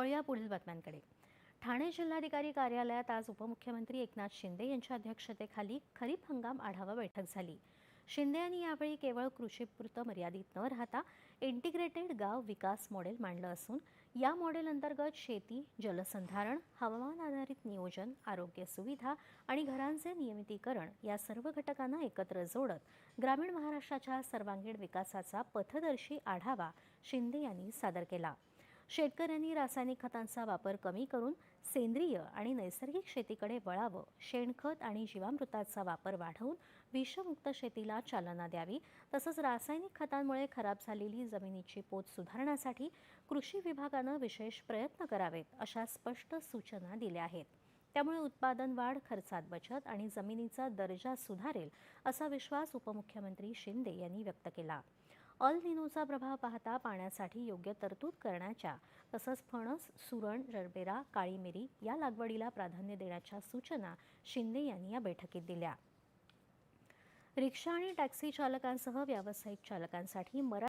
वळूया पुढील बातम्यांकडे. ठाणे जिल्हाधिकारी कार्यालयात आज उपमुख्यमंत्री एकनाथ शिंदे यांच्या अध्यक्षतेखाली खरीप हंगाम आढावा बैठक झाली. शिंदे यांनी यावेळी केवळ कृषीपुरतं मर्यादित न राहता इंटिग्रेटेड गाव विकास मॉडेल मांडलं असून या मॉडेल अंतर्गत शेती, जलसंधारण, हवामान आधारित नियोजन, आरोग्य सुविधा आणि घरांचे नियमितीकरण या सर्व घटकांना एकत्र जोडत ग्रामीण महाराष्ट्राच्या सर्वांगीण विकासाचा पथदर्शी आढावा शिंदे यांनी सादर केला. शेतकऱ्यांनी रासायनिक खतांचा वापर कमी करून सेंद्रिय आणि नैसर्गिक शेतीकडे वळावं, शेणखत आणि जीवामृताचा वापर वाढवून विषमुक्त शेतीला चालना द्यावी, तसंच रासायनिक खतांमुळे खराब झालेली जमिनीची पोत सुधारण्यासाठी कृषी विभागानं विशेष प्रयत्न करावेत, अशा स्पष्ट सूचना दिल्या आहेत. त्यामुळे उत्पादन वाढ, खर्चात बचत आणि जमिनीचा दर्जा सुधारेल असा विश्वास उपमुख्यमंत्री शिंदे यांनी व्यक्त केला. अल निनोचा प्रभाव पाहता पाण्यासाठी योग्य तरतूद करण्याच्या तसंच फणस, सुरण, जरबेरा, काळी मिरी या लागवडीला प्राधान्य देण्याच्या सूचना शिंदे यांनी या बैठकीत दिल्या. रिक्षा आणि टॅक्सी चालकांसह व्यावसायिक चालकांसाठी